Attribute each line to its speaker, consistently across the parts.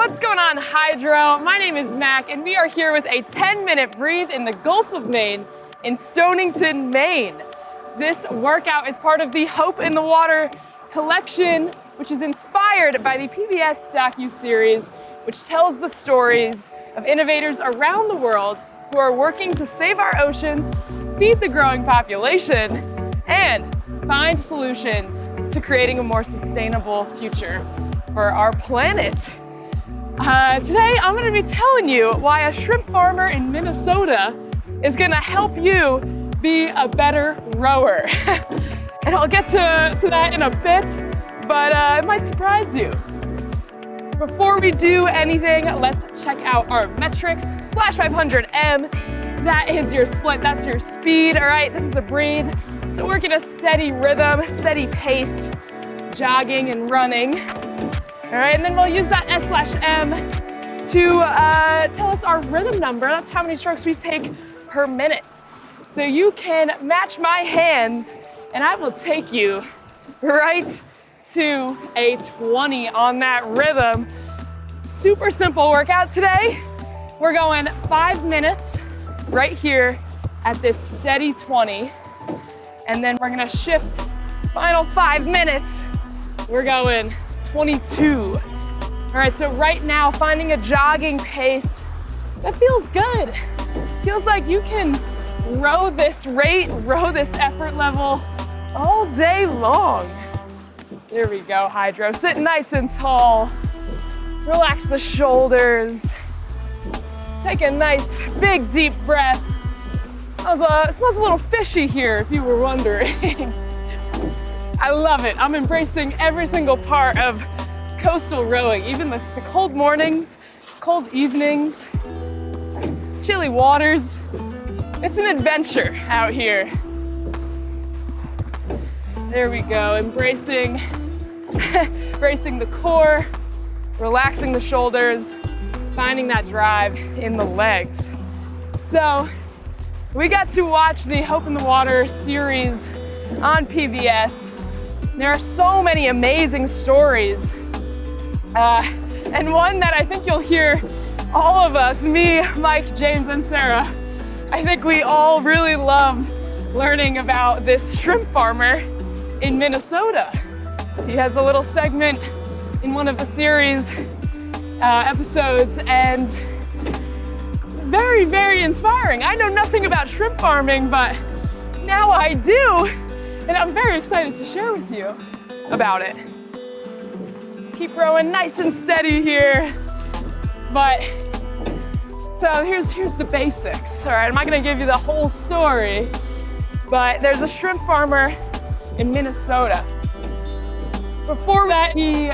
Speaker 1: What's going on, Hydrow? My name is Mac, and we are here with a 10-minute breathe in the Gulf of Maine in Stonington, Maine. This workout is part of the Hope in the Water collection, which is inspired by the PBS docu-series, which tells the stories of innovators around the world who are working to save our oceans, feed the growing population, and find solutions to creating a more sustainable future for our planet. Today, I'm going to be telling you why a shrimp farmer in Minnesota is going to help you be a better rower. And I'll get to that in a bit, but it might surprise you. Before we do anything, let's check out our metrics. Slash 500M, that is your split, that's your speed, all right? This is a breathe. So working a steady rhythm, steady pace, jogging and running. All right, and then we'll use that S/M to tell us our rhythm number. That's how many strokes we take per minute. So you can match my hands and I will take you right to a 20 on that rhythm. Super simple workout today. We're going 5 minutes right here at this steady 20. And then we're gonna shift final 5 minutes. We're going 22. All right, so right now, finding a jogging pace that feels good. Feels like you can row this rate, row this effort level all day long. There we go, Hydrow. Sit nice and tall. Relax the shoulders. Take a nice, big, deep breath. It smells a little fishy here, if you were wondering. I love it. I'm embracing every single part of coastal rowing, even the cold mornings, cold evenings, chilly waters. It's an adventure out here. There we go, embracing the core, relaxing the shoulders, finding that drive in the legs. So we got to watch the Hope in the Water series on PBS. There are so many amazing stories. And one that I think you'll hear all of us, me, Mike, James, and Sarah, I think we all really love learning about this shrimp farmer in Minnesota. He has a little segment in one of the series episodes, and it's very, very inspiring. I know nothing about shrimp farming, but now I do. And I'm very excited to share with you about it. Keep rowing nice and steady here. But, so here's the basics, all right? I'm not gonna give you the whole story, but there's a shrimp farmer in Minnesota. Before that, he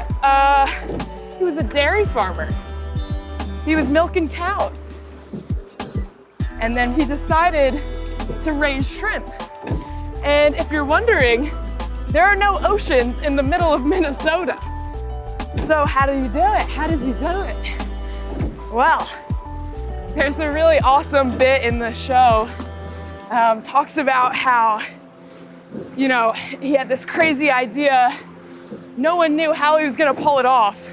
Speaker 1: was a dairy farmer. He was milking cows. And then he decided to raise shrimp. And if you're wondering, there are no oceans in the middle of Minnesota. So how did he do it? How does he do it? Well, there's a really awesome bit in the show. Talks about how, you know, he had this crazy idea. No one knew how he was gonna pull it off,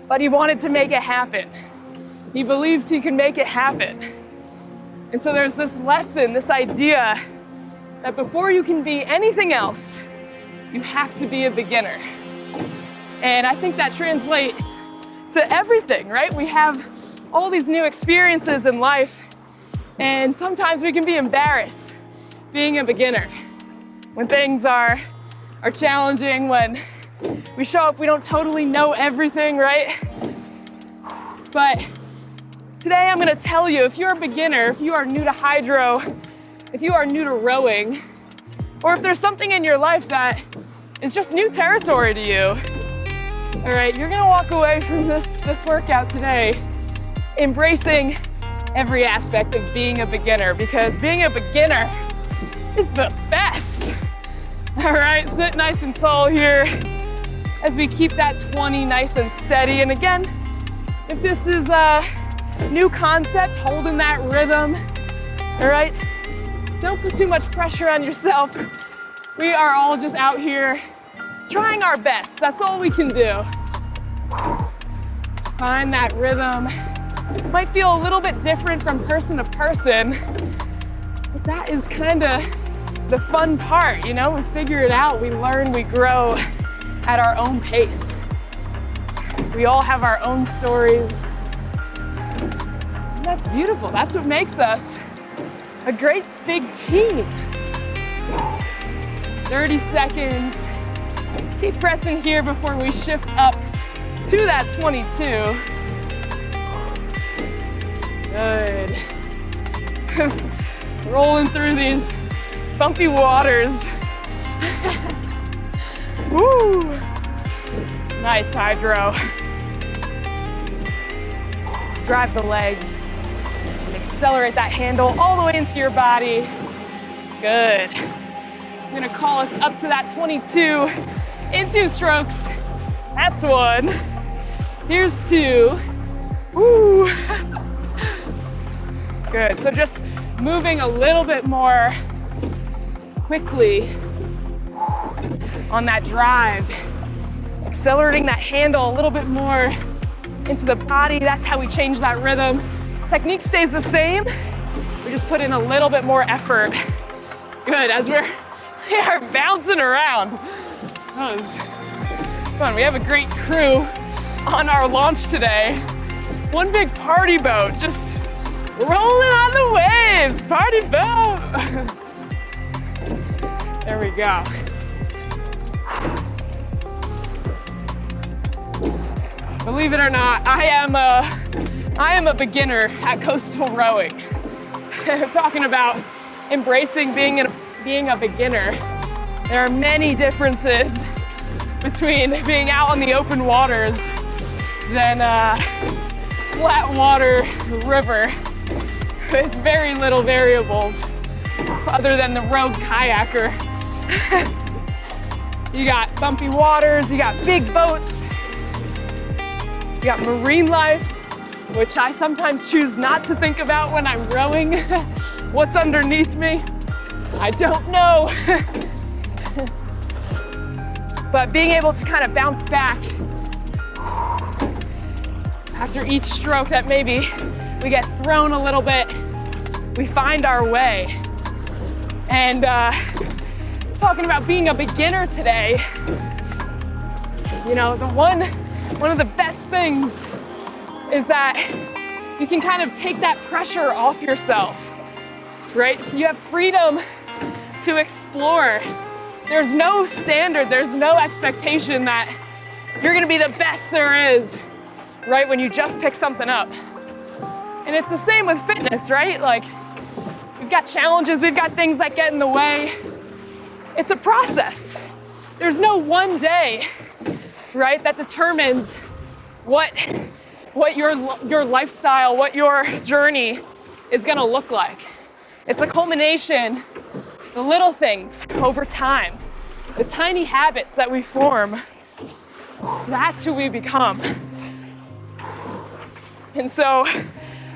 Speaker 1: but he wanted to make it happen. He believed he could make it happen. And so there's this lesson, this idea that before you can be anything else, you have to be a beginner. And I think that translates to everything, right? We have all these new experiences in life, and sometimes we can be embarrassed being a beginner. When things are challenging, when we show up, we don't totally know everything, right? But today I'm gonna tell you, if you're a beginner, if you are new to Hydrow, if you are new to rowing, or if there's something in your life that is just new territory to you, all right, you're gonna walk away from this workout today embracing every aspect of being a beginner, because being a beginner is the best. All right, sit nice and tall here as we keep that 20 nice and steady. And again, if this is a new concept, holding that rhythm, all right, don't put too much pressure on yourself. We are all just out here trying our best. That's all we can do. Find that rhythm. Might feel a little bit different from person to person, but that is kind of the fun part, you know? We figure it out, we learn, we grow at our own pace. We all have our own stories. And that's beautiful. That's what makes us a great big team. 30 seconds. Keep pressing here before we shift up to that 22. Good. Rolling through these bumpy waters. Woo! Nice, Hydrow. Drive the legs and accelerate that handle all the way into your body. Good. I'm gonna call us up to that 22 in 2 strokes. That's 1. Here's 2. Woo! Good, so just moving a little bit more quickly on that drive. Accelerating that handle a little bit more into the body. That's how we change that rhythm. Technique stays the same. We just put in a little bit more effort. Good, as we are bouncing around. That was fun. We have a great crew on our launch today. One big party boat, just rolling on the waves. Party boat. There we go. Believe it or not, I am a beginner at coastal rowing. Talking about embracing being a beginner. There are many differences between being out on the open waters than a flat water river with very little variables other than the rogue kayaker. You got bumpy waters, you got big boats, you got marine life, which I sometimes choose not to think about when I'm rowing. What's underneath me? I don't know. But being able to kind of bounce back after each stroke that maybe we get thrown a little bit, we find our way. And talking about being a beginner today, you know, one of the best things is that you can kind of take that pressure off yourself, right? You have freedom to explore. There's no standard, there's no expectation that you're gonna be the best there is, right, when you just pick something up. And it's the same with fitness, right? Like, we've got challenges, we've got things that get in the way. It's a process. There's no one day, right, that determines what your lifestyle, what your journey is gonna look like. It's a culmination, the little things over time, the tiny habits that we form, that's who we become. And so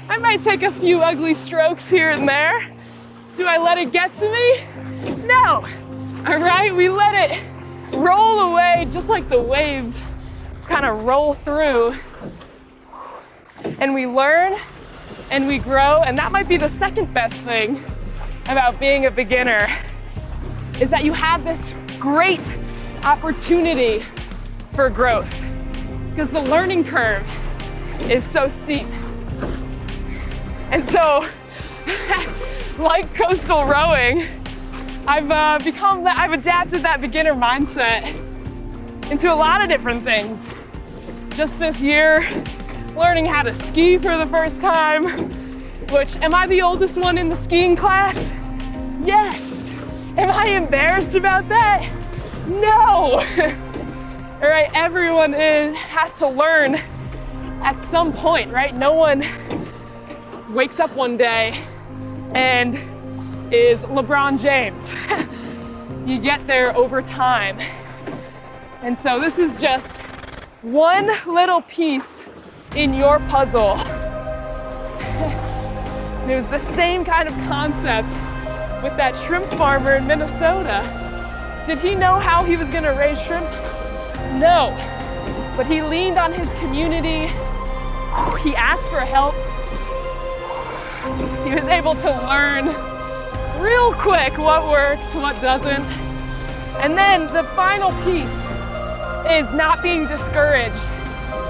Speaker 1: I might take a few ugly strokes here and there. Do I let it get to me? No. All right, we let it roll away just like the waves kind of roll through. And we learn and we grow, and that might be the second best thing about being a beginner, is that you have this great opportunity for growth, because the learning curve is so steep. And so, like coastal rowing, I've adapted that beginner mindset into a lot of different things. Just this year, learning how to ski for the first time, which, am I the oldest one in the skiing class? Yes. Am I embarrassed about that? No. All right, everyone has to learn at some point, right? No one wakes up one day and is LeBron James. You get there over time. And so this is just one little piece in your puzzle. And it was the same kind of concept with that shrimp farmer in Minnesota. Did he know how he was gonna raise shrimp? No, but he leaned on his community, He asked for help. He was able to learn real quick what works, what doesn't. And then the final piece is not being discouraged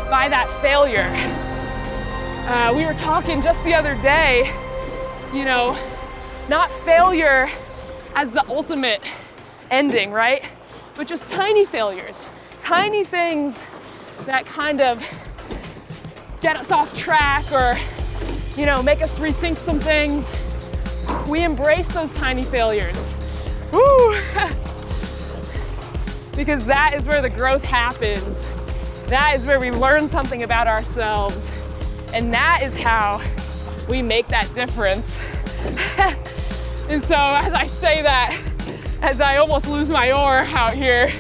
Speaker 1: by that failure. We were talking just the other day, you know, not failure as the ultimate ending, right? But just tiny failures, tiny things that kind of get us off track or, you know, make us rethink some things. We embrace those tiny failures. Woo! Because that is where the growth happens. That is where we learn something about ourselves. And that is how we make that difference. And so as I say that, as I almost lose my oar out here,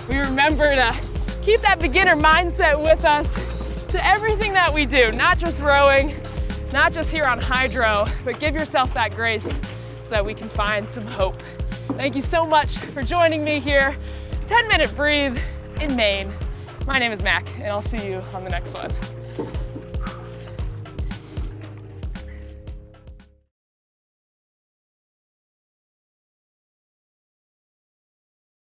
Speaker 1: we remember to keep that beginner mindset with us to everything that we do, not just rowing, not just here on Hydrow, but give yourself that grace so that we can find some hope. Thank you so much for joining me here. 10-minute breathe in Maine. My name is Mac, and I'll see you on the next one.